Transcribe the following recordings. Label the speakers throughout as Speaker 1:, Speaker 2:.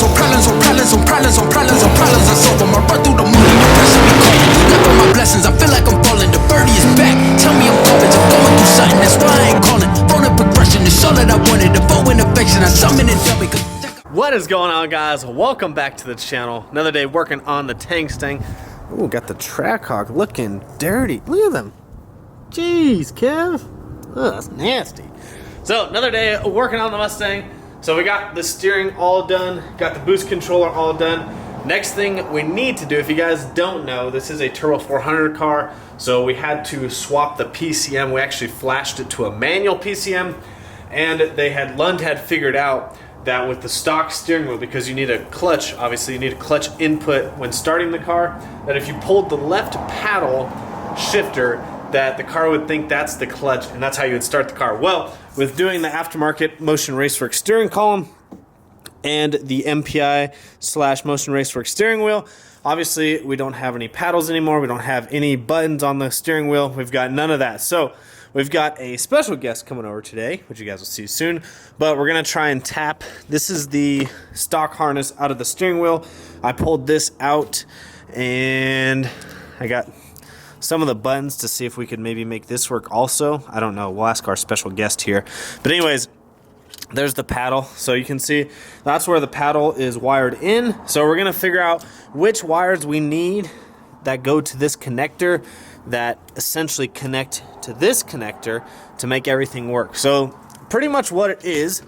Speaker 1: problems on problems on problems on problems on problems on problems I solve them. I run through the money, the pressure be calling. Left on my blessings, I feel like I'm falling. The birdie is back, tell me I'm garbage. I'm going through something, that's why I ain't calling. Phone and progression, it's all that I wanted. The phone and affection, I summon and dumb it.
Speaker 2: What is going on, guys? Welcome back to the channel. Another day working on the Tang. Ooh, got the Trackhawk looking dirty. Look at them. Jeez, Kev. Oh, that's nasty. So another day working on the Mustang. So we got the steering all done, got the boost controller all done. Next thing we need to do, if you guys don't know, this is a Turbo 400 car, so we had to swap the PCM. We actually flashed it to a manual PCM, and Lund had figured out that with the stock steering wheel, because you need a clutch, obviously you need a clutch input when starting the car, that if you pulled the left paddle shifter, that the car would think that's the clutch, and that's how you would start the car. Well, with doing the aftermarket Motion Raceworks steering column and the MPI/Motion Raceworks steering wheel, obviously we don't have any paddles anymore. We don't have any buttons on the steering wheel. We've got none of that. So we've got a special guest coming over today, which you guys will see soon, but we're gonna try and tap. This is the stock harness out of the steering wheel. I pulled this out and I got some of the buttons to see if we could maybe make this work also. I don't know, we'll ask our special guest here. But anyways, there's the paddle. So you can see that's where the paddle is wired in. So we're gonna figure out which wires we need that go to this connector that essentially connect to this connector to make everything work. So pretty much what it is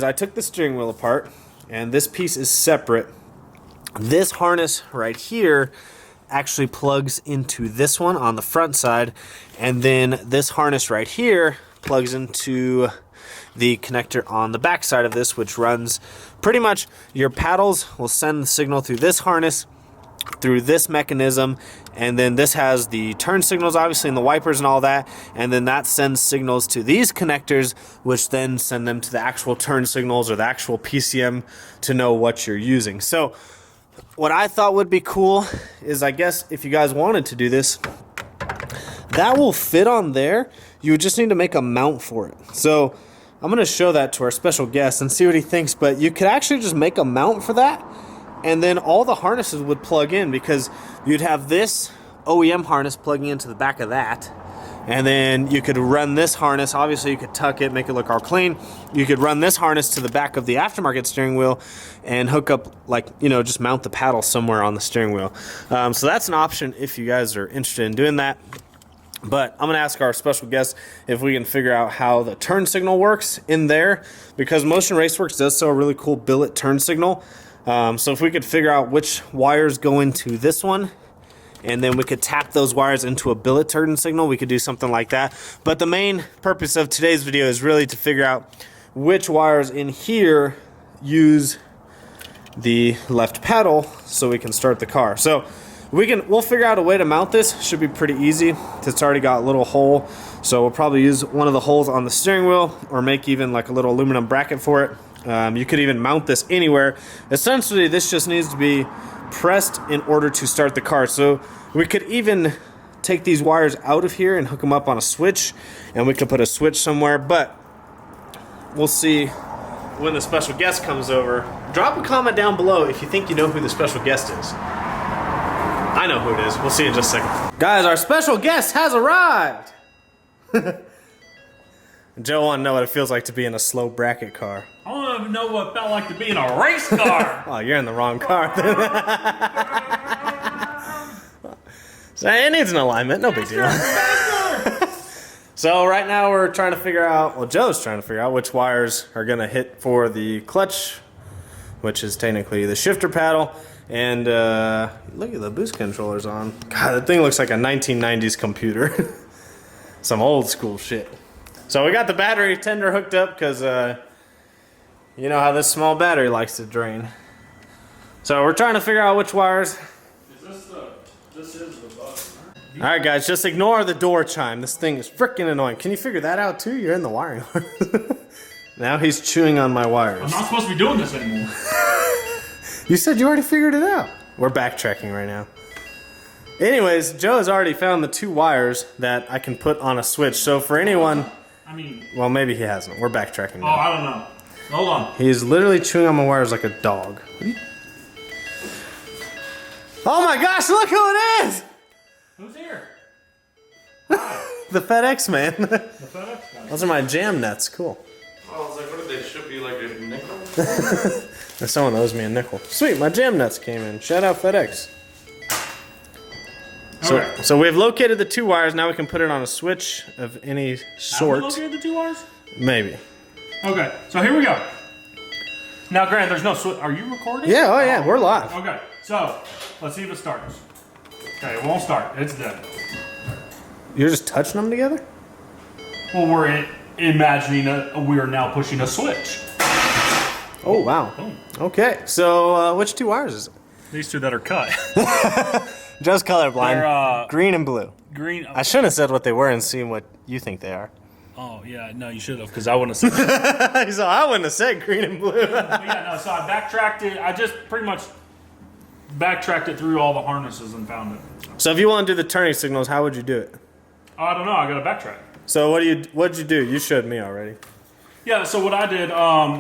Speaker 2: I took the steering wheel apart, and this piece is separate. This harness right here actually plugs into this one on the front side, and then this harness right here plugs into the connector on the back side of this, which runs pretty much your paddles will send the signal through this harness, through this mechanism, and then this has the turn signals obviously and the wipers and all that, and then that sends signals to these connectors, which then send them to the actual turn signals or the actual PCM to know what you're using. So what I thought would be cool is, I guess if you guys wanted to do this, that will fit on there. You would just need to make a mount for it. So I'm going to show that to our special guest and see what he thinks, but you could actually just make a mount for that, and then all the harnesses would plug in, because you'd have this OEM harness plugging into the back of that, and then you could run this harness. Obviously you could tuck it, make it look all clean. You could run this harness to the back of the aftermarket steering wheel and hook up, like, you know, just mount the paddle somewhere on the steering wheel. So that's an option if you guys are interested in doing that. But I'm gonna ask our special guest if we can figure out how the turn signal works in there, because Motion Raceworks does sell a really cool billet turn signal. So if we could figure out which wires go into this one, and then we could tap those wires into a billet turn signal, we could do something like that. But the main purpose of today's video is really to figure out which wires in here use the left paddle so we can start the car. So we'll figure out a way to mount this. Should be pretty easy. It's already got a little hole, so we'll probably use one of the holes on the steering wheel, or make even like a little aluminum bracket for it. You could even mount this anywhere. Essentially, this just needs to be pressed in order to start the car. So we could even take these wires out of here and hook them up on a switch, and we could put a switch somewhere, but we'll see when the special guest comes over. Drop a comment down below if you think you know who the special guest is. I know who it is. We'll see in just a second. Guys, our special guest has arrived. Joe wanted to know what it feels like to be in a slow bracket car.
Speaker 3: I don't even know what it felt like to be in a race car.
Speaker 2: Oh, you're in the wrong car. So it needs an alignment, no big deal. So right now we're trying to figure out, well, Joe's trying to figure out which wires are gonna hit for the clutch, which is technically the shifter paddle. And look at the boost controllers on. God, that thing looks like a 1990s computer. Some old school shit. So we got the battery tender hooked up because you know how this small battery likes to drain. So we're trying to figure out which wires.
Speaker 3: This is the button.
Speaker 2: Alright guys, just ignore the door chime. This thing is freaking annoying. Can you figure that out too? You're in the wiring. Now he's chewing on my wires.
Speaker 3: I'm not supposed to be doing this anymore.
Speaker 2: You said you already figured it out. We're backtracking right now. Anyways, Joe has already found the two wires that I can put on a switch. So for anyone...
Speaker 3: I mean...
Speaker 2: Well, maybe he hasn't. We're backtracking now.
Speaker 3: Oh, I don't know. Hold on.
Speaker 2: He's literally chewing on my wires like a dog. Oh my gosh, look who it is!
Speaker 3: Who's here?
Speaker 2: The FedEx man.
Speaker 3: The FedEx guy.
Speaker 2: Those are my jam nets, cool.
Speaker 4: I was like, what did they ship you, like a nickel?
Speaker 2: Someone owes me a nickel. Sweet, my jam nuts came in. Shout out FedEx. So we've located the 2 wires. Now we can put it on a switch of any sort.
Speaker 3: Have we located the 2 wires?
Speaker 2: Maybe.
Speaker 3: Okay, so here we go. Now, Grant, there's no switch. Are you recording?
Speaker 2: Yeah, oh yeah, we're live.
Speaker 3: Okay, so let's see if it starts. Okay, it won't start. It's dead.
Speaker 2: You're just touching them together?
Speaker 3: Well, we're imagining we are now pushing a switch.
Speaker 2: Oh, wow.
Speaker 3: Boom.
Speaker 2: Okay, so which 2 wires is it?
Speaker 3: These 2 that are cut.
Speaker 2: Just colorblind.
Speaker 3: They're,
Speaker 2: green and blue.
Speaker 3: Green.
Speaker 2: I shouldn't have said what they were and seen what you think they are.
Speaker 3: Oh, yeah, no, you should have, because I wouldn't have said that.
Speaker 2: So I wouldn't have said green and blue.
Speaker 3: But yeah, no, so I backtracked it. I just pretty much backtracked it through all the harnesses and found it.
Speaker 2: So if you want to do the turning signals, how would you do it?
Speaker 3: I don't know. I got to backtrack.
Speaker 2: So what'd you do? You showed me already.
Speaker 3: Yeah, so what I did,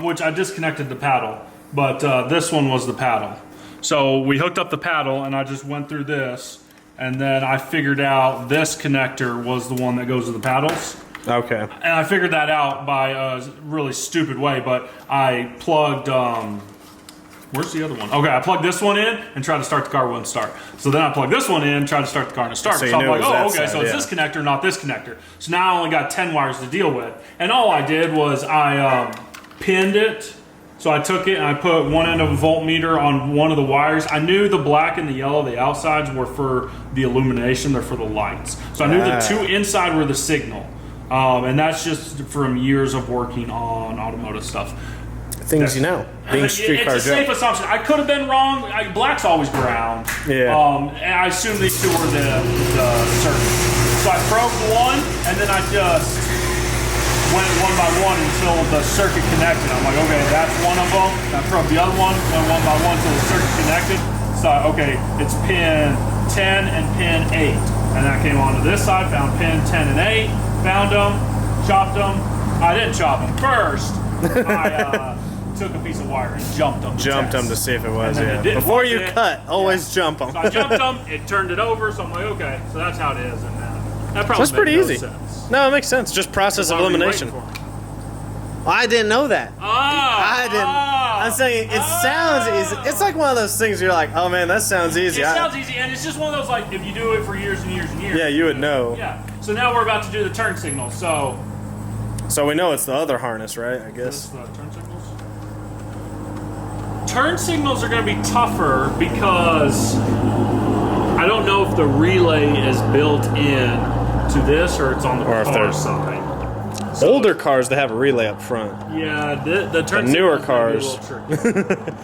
Speaker 3: which I disconnected the paddle, but this one was the paddle. So we hooked up the paddle, and I just went through this, and then I figured out this connector was the one that goes to the paddles.
Speaker 2: Okay.
Speaker 3: And I figured that out by a really stupid way, but I plugged, where's the other one? Okay, I plugged this one in and tried to start the car, wouldn't start. So then I plugged this one in, tried to start the car, and it started.
Speaker 2: So
Speaker 3: So
Speaker 2: you
Speaker 3: I'm
Speaker 2: knew
Speaker 3: like,
Speaker 2: it was
Speaker 3: oh,
Speaker 2: that
Speaker 3: okay,
Speaker 2: side,
Speaker 3: so it's
Speaker 2: yeah.
Speaker 3: this connector, not this connector. So now I only got 10 wires to deal with. And all I did was I pinned it. So I took it and I put one end of a voltmeter on one of the wires. I knew the black and the yellow, the outsides, were for the illumination, they're for the lights. So I knew the 2 inside were the signal. And that's just from years of working on automotive stuff.
Speaker 2: Things you know. Being street car
Speaker 3: It's a safe
Speaker 2: Joe.
Speaker 3: assumption. I could have been wrong. Black's always ground.
Speaker 2: Yeah.
Speaker 3: And I assume these 2 were the circuit. So I probed one, and then I just went one by one until the circuit connected. I'm like, okay, that's one of them. And I probed the other one, went one by one until the circuit connected. So, okay, it's pin 10 and pin 8. And I came onto this side, found pin 10 and 8, found them, chopped them. I didn't chop them first. I took a piece of wire and jumped them.
Speaker 2: Jumped them to see if it was,
Speaker 3: And then
Speaker 2: yeah.
Speaker 3: it didn't
Speaker 2: Before
Speaker 3: work
Speaker 2: you
Speaker 3: it.
Speaker 2: cut, always jump them.
Speaker 3: So I jumped them, it turned it over, so I'm like, okay, so that's how it is. And that probably
Speaker 2: That's pretty
Speaker 3: made no
Speaker 2: easy.
Speaker 3: sense.
Speaker 2: No, it makes sense. Just process
Speaker 3: Why
Speaker 2: of
Speaker 3: were you
Speaker 2: elimination.
Speaker 3: waiting for me?
Speaker 2: I didn't know that. I didn't.
Speaker 3: Ah,
Speaker 2: I'm saying it sounds easy. It's like one of those things you're like, oh man, that sounds easy.
Speaker 3: It sounds easy, and it's just one of those, like, if you do it for years and years and years.
Speaker 2: Yeah, you would know.
Speaker 3: Yeah. So now we're about to do the turn signal. So
Speaker 2: So we know it's the other harness, right? I
Speaker 3: this
Speaker 2: guess.
Speaker 3: the turn signals. Turn signals are going to be tougher because I don't know if the relay is built in to this or it's on the
Speaker 2: Or if
Speaker 3: car
Speaker 2: there's-
Speaker 3: side.
Speaker 2: Older cars, they have a relay up front.
Speaker 3: Yeah, the turn
Speaker 2: The newer
Speaker 3: signals might be a little tricky.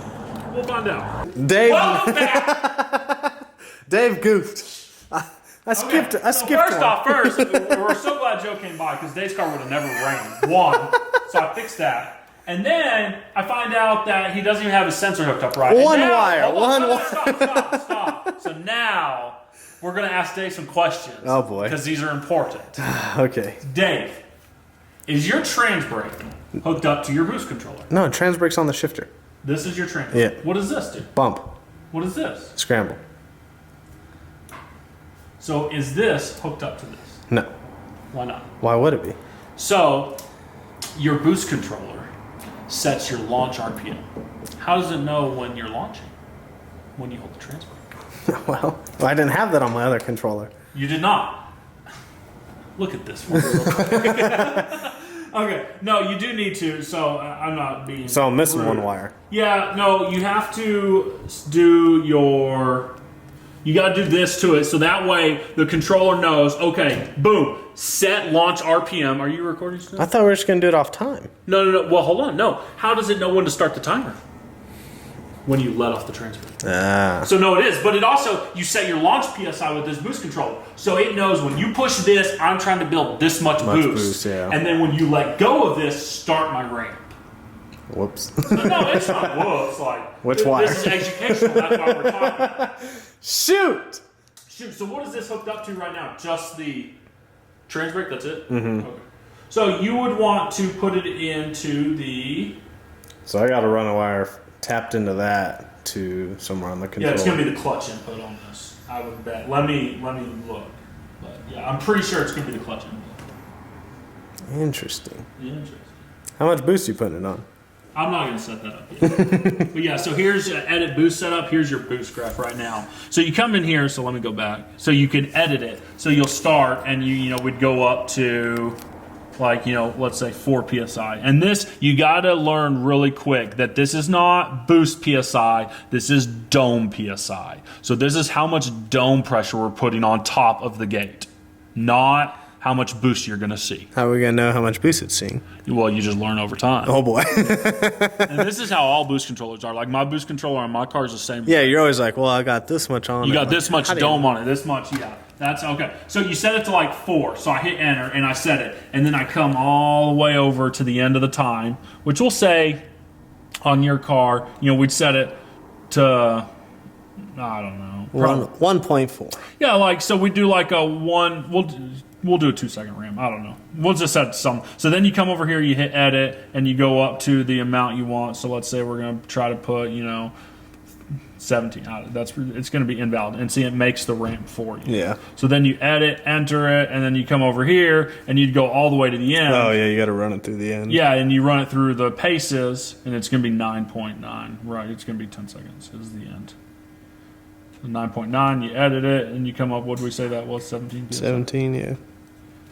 Speaker 3: We'll find out.
Speaker 2: Dave.
Speaker 3: Welcome back.
Speaker 2: Dave goofed. I skipped.
Speaker 3: Okay,
Speaker 2: I
Speaker 3: so
Speaker 2: skipped
Speaker 3: first
Speaker 2: one.
Speaker 3: off, we're so glad Joe came by because Dave's car would have never ran. One, so I fixed that. And then I find out that he doesn't even have his sensor hooked up right.
Speaker 2: One
Speaker 3: And now-
Speaker 2: wire,
Speaker 3: hold on,
Speaker 2: one
Speaker 3: no, no,
Speaker 2: wire.
Speaker 3: Stop. So now we're going to ask Dave some questions.
Speaker 2: Oh, boy.
Speaker 3: Because these are important.
Speaker 2: Okay.
Speaker 3: Dave, is your trans brake hooked up to your boost controller?
Speaker 2: No, trans brake's on the shifter.
Speaker 3: This is your trans
Speaker 2: Yeah.
Speaker 3: brake. What does this do?
Speaker 2: Bump.
Speaker 3: What is this?
Speaker 2: Scramble.
Speaker 3: So is this hooked up to this?
Speaker 2: No.
Speaker 3: Why not?
Speaker 2: Why would it be?
Speaker 3: So, your boost controller sets your launch RPM. How does it know when you're launching? When you hold the trans brake.
Speaker 2: Well, I didn't have that on my other controller.
Speaker 3: You did not. Look at this one. Okay, no, you do need to, so I'm not being...
Speaker 2: So I'm missing
Speaker 3: rude.
Speaker 2: one wire.
Speaker 3: Yeah, no, you have to do your... You got to do this to it, so that way the controller knows, okay, boom, set launch RPM. Are you recording still?
Speaker 2: I thought we were just going to do it off time.
Speaker 3: No. Well, hold on. No. How does it know when to start the timer? When you let off the transfer.
Speaker 2: Ah.
Speaker 3: So no, it is. But it also, you set your launch PSI with this boost controller. So it knows when you push this, I'm trying to build this much boost.
Speaker 2: Yeah.
Speaker 3: And then when you let go of this, start my ramp.
Speaker 2: Whoops.
Speaker 3: No, it's not whoops. Like,
Speaker 2: Which wire?
Speaker 3: This is educational. That's why we're talking about it.
Speaker 2: Shoot!
Speaker 3: Shoot, so what is this hooked up to right now? Just the trans brake? That's it? Mm-hmm. Okay. So you would want to put it into the
Speaker 2: So I got to run a wire tapped into that to somewhere on the controller.
Speaker 3: Yeah, it's going to be the clutch input on this. I would bet. Let me look. But yeah, I'm pretty sure it's going to be the clutch input.
Speaker 2: Interesting.
Speaker 3: Interesting.
Speaker 2: How much boost are you putting it on?
Speaker 3: I'm not going to set that up yet. But yeah, so here's edit boost setup. Here's your boost graph right now. So you come in here, so let me go back. So you can edit it. So you'll start and we'd go up to like, let's say 4 PSI. And this, you got to learn really quick that this is not boost PSI, this is dome PSI. So this is how much dome pressure we're putting on top of the gate, not how much boost you're going to see.
Speaker 2: How are we going to know how much boost it's seeing?
Speaker 3: Well, you just learn over time.
Speaker 2: Oh, boy.
Speaker 3: And this is how all boost controllers are. Like, my boost controller on my car is the same.
Speaker 2: Yeah, you're always like, well, I got this much on it.
Speaker 3: You got this much dome on it, this much, yeah. That's okay. So you set it to like 4. So I hit enter and I set it. And then I come all the way over to the end of the time, which will say on your car, we'd set it to, I don't know.
Speaker 2: 1.4.
Speaker 3: Yeah, like, so we do like a 1, we'll do a 2-second RAM. I don't know. We'll just set some. So then you come over here, you hit edit, and you go up to the amount you want. So let's say we're going to try to put, 17. It's going to be invalid. And see, it makes the ramp for you.
Speaker 2: Yeah.
Speaker 3: So then you edit, enter it, and then you come over here, and you'd go all the way to the end.
Speaker 2: Oh, yeah, you got to run it through the end.
Speaker 3: Yeah, and you run it through the paces, and it's going to be 9.9. Right, it's going to be 10 seconds is the end. 9.9, you edit it, and you come up, what did we say that was, 17?
Speaker 2: 17, yeah.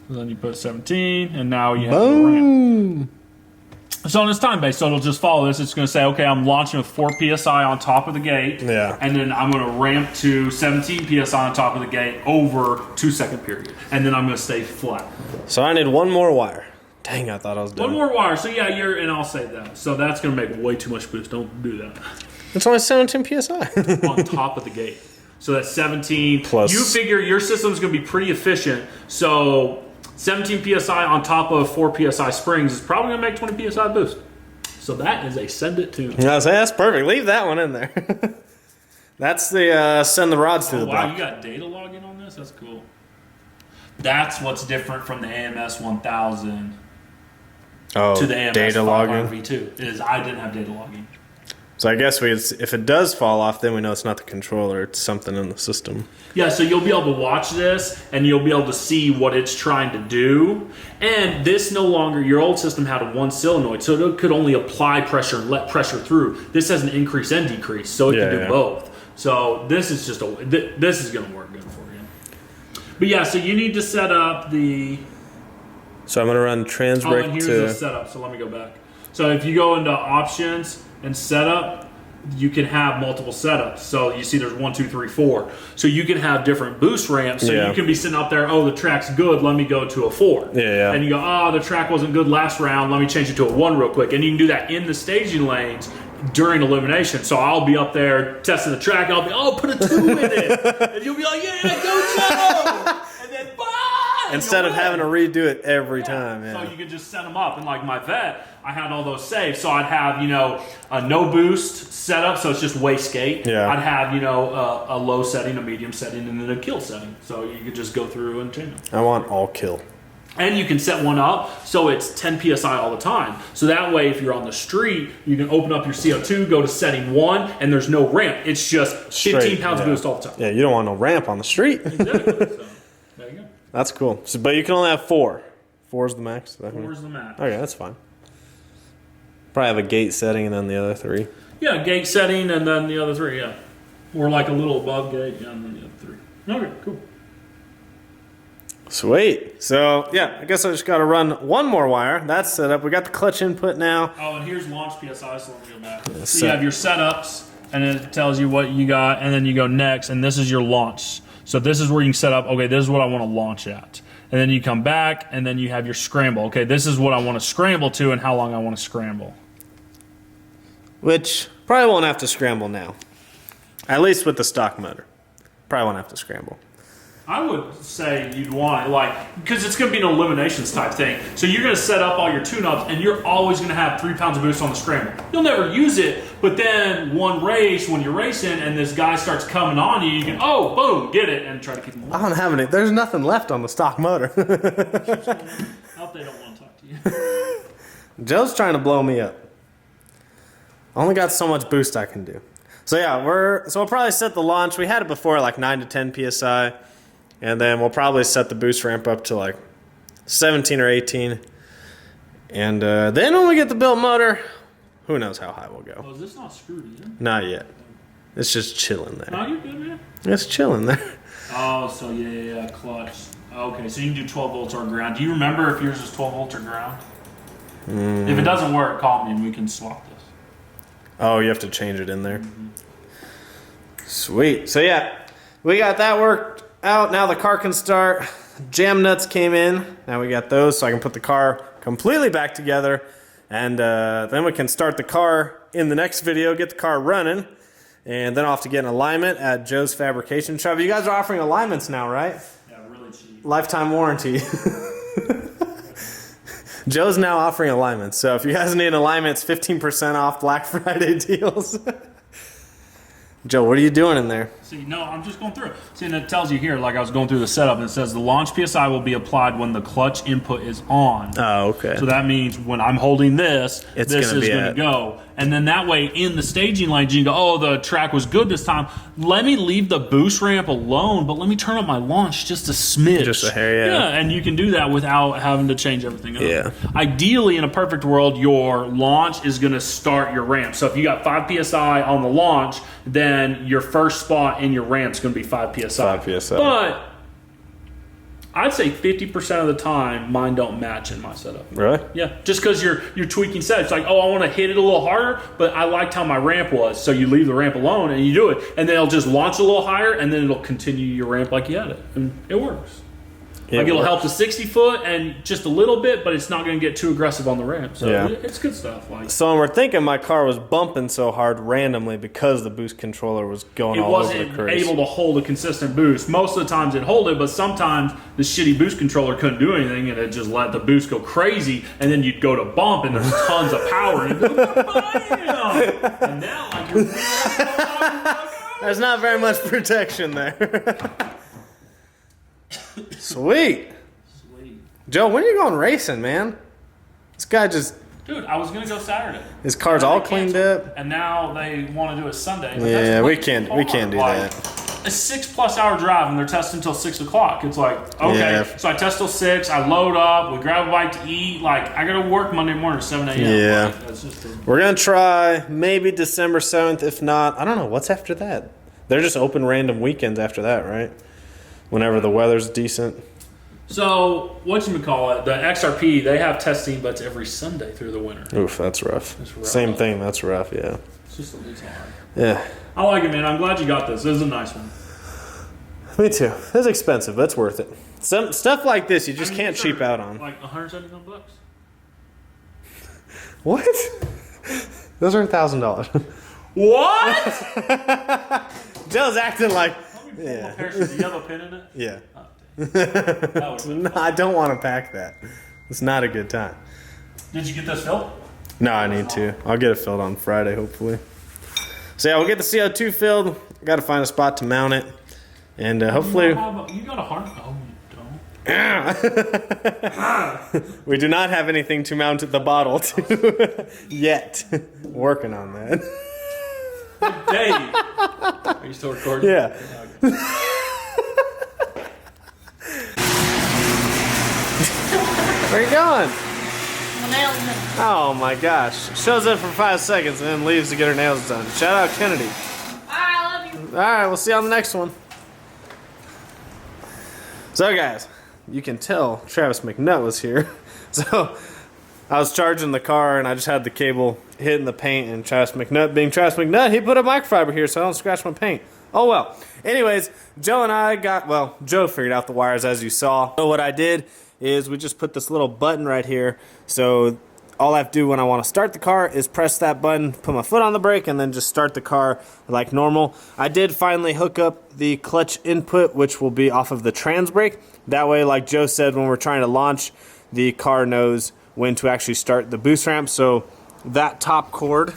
Speaker 3: So then you put 17, and now you have the ramp. So on it's time-based, so it'll just follow this. It's going to say, okay, I'm launching with 4 PSI on top of the gate,
Speaker 2: yeah,
Speaker 3: and then I'm going to ramp to 17 PSI on top of the gate over 2-second period, and then I'm going to stay flat.
Speaker 2: So I need one more wire. Dang, I thought I was done.
Speaker 3: One more wire, so yeah, and I'll save that. So that's going to make way too much boost. Don't do that.
Speaker 2: It's only 17 PSI.
Speaker 3: On top of the gate. So that's 17.
Speaker 2: Plus.
Speaker 3: You figure your system's going to be pretty efficient, so 17 PSI on top of 4 PSI springs is probably going to make 20 PSI boost. So that is a send it to.
Speaker 2: Yeah, that's perfect. Leave that one in there. That's the send the rods to the block.
Speaker 3: Wow, you got data logging on this? That's cool. That's what's different from the AMS 1000 to the AMS
Speaker 2: data logging
Speaker 3: V2 is I didn't have data logging.
Speaker 2: So I guess if it does fall off, then we know it's not the controller, it's something in the system.
Speaker 3: Yeah, so you'll be able to watch this, and you'll be able to see what it's trying to do. And this no longer, your old system had a 1 solenoid, so it could only apply pressure and let pressure through. This has an increase and decrease, so it can do both. So this is just this is going to work good for you. But yeah, so you need to set up the...
Speaker 2: So I'm going to run trans brake
Speaker 3: and here's the setup, so let me go back. So if you go into options and setup, you can have multiple setups. So you see there's 1, 2, 3, 4. So you can have different boost ramps. So you can be sitting out there, oh, the track's good, let me go to a 4.
Speaker 2: Yeah.
Speaker 3: And you go, oh, the track wasn't good last round, let me change it to a 1 real quick. And you can do that in the staging lanes during elimination. So I'll be up there testing the track, I'll be, oh, put a 2 in it. And you'll be like, yeah, go Joe! And then, bah!
Speaker 2: Instead of having to redo it every time. Yeah.
Speaker 3: So you could just set them up. And like my vet, I had all those saved. So I'd have, a no boost setup, so it's just wastegate.
Speaker 2: Yeah.
Speaker 3: I'd have, a low setting, a medium setting, and then a kill setting. So you could just go through and change them.
Speaker 2: I want all kill.
Speaker 3: And you can set one up so it's 10 PSI all the time. So that way, if you're on the street, you can open up your CO2, go to setting 1, and there's no ramp. It's just 15 pounds of boost all the time.
Speaker 2: Yeah, you don't want no ramp on the street.
Speaker 3: Exactly. So there you go.
Speaker 2: That's cool. So, but you can only have 4. 4 is the max?
Speaker 3: 4 is the max.
Speaker 2: Okay, that's fine. Probably have a gate setting and then the other 3.
Speaker 3: Yeah, gate setting and then the other 3, yeah. Or like a little above gate, yeah, and then the other 3. Okay, cool.
Speaker 2: Sweet. So, yeah, I guess I just got to run one more wire. That's set up. We got the clutch input now.
Speaker 3: Oh, and here's launch PSI, so let me go back. So you have your setups, and it tells you what you got, and then you go next, and this is your launch. So this is where you can set up, okay, this is what I want to launch at. And then you come back, and then you have your scramble. Okay, this is what I want to scramble to and how long I want to scramble.
Speaker 2: Which probably won't have to scramble now. At least with the stock motor. Probably won't have to scramble.
Speaker 3: I would say you'd want it, because it's going to be an eliminations type thing. So you're going to set up all your tune-ups, and you're always going to have 3 pounds of boost on the scramble. You'll never use it, but then one race, when you're racing, and this guy starts coming on you, you can, oh, boom, get it, and try to keep him alive.
Speaker 2: I don't have any. There's nothing left on the stock motor.
Speaker 3: I hope they don't want to talk to you.
Speaker 2: Joe's trying to blow me up. Only got so much boost I can do. So yeah, we'll probably set the launch. We had it before like 9 to 10 psi, and then we'll probably set the boost ramp up to like 17 or 18. And then when we get the built motor, who knows how high we'll go.
Speaker 3: Oh, is this not screwed in?
Speaker 2: Not yet. It's just chilling there.
Speaker 3: No, you're good, man.
Speaker 2: It's chilling there.
Speaker 3: Oh, so yeah, clutch. Okay, so you can do 12 volts or ground. Do you remember if yours is 12 volts or ground? If it doesn't work, call me and we can swap this.
Speaker 2: Oh, you have to change it in there. Sweet. So yeah, we got that worked out. Now the car can start. Jam nuts came in. Now we got those, so I can put the car completely back together. And then we can start the car in the next video, get the car running. And then I'll have to get an alignment at Joe's fabrication shop. You guys are offering alignments now, right?
Speaker 3: Yeah, really cheap.
Speaker 2: Lifetime warranty. Joe's now offering alignments. So if you guys need an alignment, it's 15% off Black Friday deals. Joe, what are you doing in there?
Speaker 3: See, no, I'm just going through it. See, and it tells you here, like I was going through the setup, and it says the launch PSI will be applied when the clutch input is on.
Speaker 2: Oh, okay.
Speaker 3: So that means when I'm holding this,
Speaker 2: It's
Speaker 3: this
Speaker 2: gonna
Speaker 3: is
Speaker 2: be
Speaker 3: going to
Speaker 2: at-
Speaker 3: go. And then that way, in the staging lanes, you go, oh, the track was good this time. Let me leave the boost ramp alone, but let me turn up my launch just a smidge.
Speaker 2: Just a hair, yeah.
Speaker 3: Yeah, and you can do that without having to change everything up.
Speaker 2: Yeah.
Speaker 3: Ideally, in a perfect world, your launch is going to start your ramp. So if you got 5 PSI on the launch, then your first spot in your ramp is going to be 5 PSI.
Speaker 2: 5 PSI.
Speaker 3: But I'd say 50% of the time, mine don't match in my setup.
Speaker 2: Really?
Speaker 3: Yeah, just because you're tweaking settings. It's like, oh, I want to hit it a little harder, but I liked how my ramp was. So you leave the ramp alone and you do it. And then it'll just launch a little higher, and then it'll continue your ramp like you had it. And it works. Like it'll help the 60 foot and just a little bit, but it's not going to get too aggressive on the ramp. So
Speaker 2: Yeah.
Speaker 3: it's good stuff. Like,
Speaker 2: So when we're thinking my car was bumping so hard randomly because the boost controller was going
Speaker 3: it
Speaker 2: all over the
Speaker 3: wasn't
Speaker 2: crease.
Speaker 3: able to hold a consistent boost. Most of the times it hold it, but sometimes the shitty boost controller couldn't do anything, and it just let the boost go crazy. And then you'd go to bump, and there's tons of power, and it goes, bam! And now, like, you're
Speaker 2: There's not very much protection there. Sweet. Joe, when are you going racing, man? This guy just...
Speaker 3: Dude, I was gonna go Saturday.
Speaker 2: His car's all cleaned up.
Speaker 3: And now they want to do it Sunday. But
Speaker 2: Yeah,
Speaker 3: that's
Speaker 2: we
Speaker 3: way
Speaker 2: can't
Speaker 3: too
Speaker 2: we
Speaker 3: hard.
Speaker 2: can't do
Speaker 3: Like,
Speaker 2: that.
Speaker 3: A 6+ hour drive, and they're testing until 6 o'clock. It's like, okay,
Speaker 2: Yeah.
Speaker 3: so I test till 6. I load up. We grab a bite to eat. Like, I gotta work Monday morning at 7 a.m.
Speaker 2: Yeah.
Speaker 3: Like, that's just
Speaker 2: We're gonna try maybe December 7th. If not, I don't know what's after that. They're just open random weekends after that, right? Whenever the weather's decent.
Speaker 3: So whatchamacallit, the XRP, they have testing, but it's every Sunday through the winter.
Speaker 2: Oof, that's rough.
Speaker 3: That's rough.
Speaker 2: Same thing. That's rough. Yeah.
Speaker 3: It's just it's hard.
Speaker 2: Yeah.
Speaker 3: I like it, man. I'm glad you got this. This is a nice one.
Speaker 2: Me too. It's expensive, but it's worth it. Some stuff like this you just
Speaker 3: I mean,
Speaker 2: can't
Speaker 3: these are
Speaker 2: cheap out on.
Speaker 3: Like $179.
Speaker 2: What? Those are $1,000.
Speaker 3: What?
Speaker 2: Joe's acting like.
Speaker 3: Do
Speaker 2: Yeah.
Speaker 3: you have a pin in it?
Speaker 2: Yeah.
Speaker 3: That would've been
Speaker 2: No, I don't want to pack that. It's not a good time.
Speaker 3: Did you get this filled?
Speaker 2: No, I need to. I'll get it filled on Friday, hopefully. So yeah, we'll get the CO2 filled. Got to find a spot to mount it, and hopefully.
Speaker 3: You got a harness. Oh, you don't.
Speaker 2: We do not have anything to mount the bottle to yet. Working on that.
Speaker 3: Dave, are you still recording?
Speaker 2: Yeah. Where you going?
Speaker 5: My nails in.
Speaker 2: Oh my gosh. Shows up for 5 seconds and then leaves to get her nails done. Shout out Kennedy.
Speaker 5: I love you.
Speaker 2: Alright, we'll see you on the next one. So guys, you can tell Travis McNutt was here. So I was charging the car and I just had the cable hitting the paint, and Travis McNutt, being Travis McNutt, he put a microfiber here so I don't scratch my paint. Oh well. Anyways, Joe and I Joe figured out the wires as you saw. So what I did is we just put this little button right here. So all I have to do when I want to start the car is press that button, put my foot on the brake, and then just start the car like normal. I did finally hook up the clutch input, which will be off of the trans brake. That way, like Joe said, when we're trying to launch, the car knows when to actually start the boost ramp. So that top cord,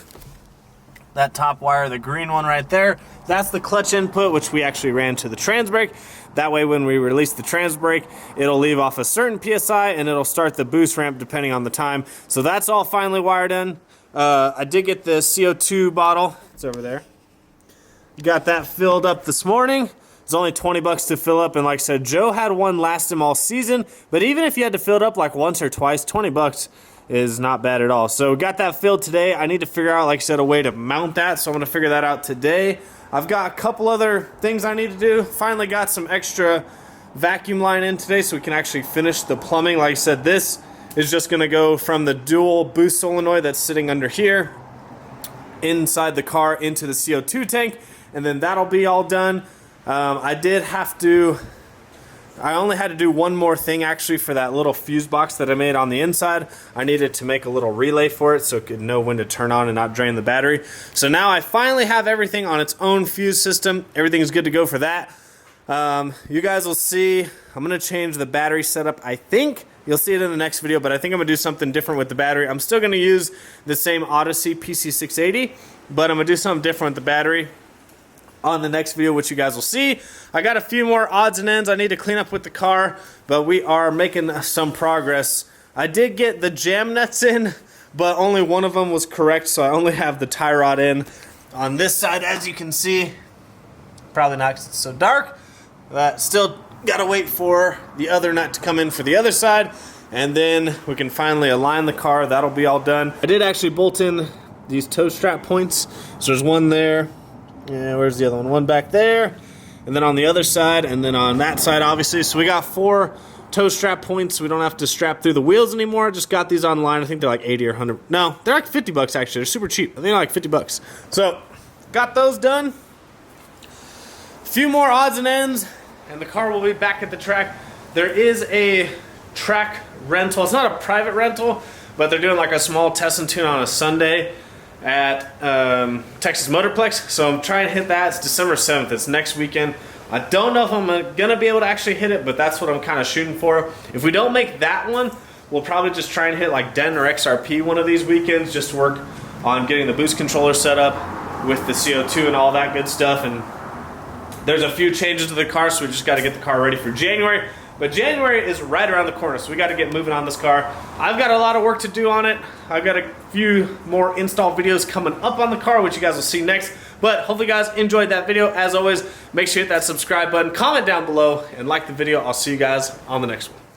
Speaker 2: that top wire, the green one right there, that's the clutch input, which we actually ran to the trans brake. That way when we release the trans brake, it'll leave off a certain PSI and it'll start the boost ramp depending on the time. So that's all finally wired in. I did get the CO2 bottle. It's over there. Got that filled up this morning. It's only 20 bucks to fill up, and like I said, Joe had one last him all season, but even if you had to fill it up like once or twice, 20 bucks is not bad at all. So got that filled today. I need to figure out, like I said, a way to mount that, so I'm gonna figure that out today. I've got a couple other things I need to do. Finally got some extra vacuum line in today so we can actually finish the plumbing. Like I said, this is just gonna go from the dual boost solenoid that's sitting under here inside the car into the CO2 tank, and then that'll be all done. I only had to do one more thing actually for that little fuse box that I made on the inside. I needed to make a little relay for it so it could know when to turn on and not drain the battery. So now I finally have everything on its own fuse system. Everything's good to go for that. You guys will see, I'm gonna change the battery setup. I think you'll see it in the next video, but I think I'm gonna do something different with the battery. I'm still gonna use the same Odyssey PC680, but I'm gonna do something different with the battery on the next video, which you guys will see. I got a few more odds and ends I need to clean up with the car, but we are making some progress. I did get the jam nuts in, but only one of them was correct, so I only have the tie rod in on this side, as you can see. Probably not because it's so dark, but still gotta wait for the other nut to come in for the other side, and then we can finally align the car. That'll be all done. I did actually bolt in these toe strap points, so there's one there. Yeah, where's the other one? One back there, and then on the other side, and then on that side, obviously. So we got 4 toe strap points. We don't have to strap through the wheels anymore. Just got these online. I think they're like 80 or 100. No, they're like 50 bucks actually. They're super cheap. I think they're like 50 bucks. So got those done. A few more odds and ends, and the car will be back at the track. There is a track rental. It's not a private rental, but they're doing like a small test and tune on a Sunday at Texas Motorplex, so I'm trying to hit that. It's December 7th. It's next weekend. I don't know if I'm gonna be able to actually hit it, but that's what I'm kind of shooting for. If we don't make that one, we'll probably just try and hit like Den or XRP one of these weekends, just to work on getting the boost controller set up with the CO2 and all that good stuff. And there's a few changes to the car, so we just got to get the car ready for January. But January is right around the corner, so we got to get moving on this car. I've got a lot of work to do on it. I've got a few more install videos coming up on the car, which you guys will see next. But hopefully you guys enjoyed that video. As always, make sure you hit that subscribe button, comment down below, and like the video. I'll see you guys on the next one.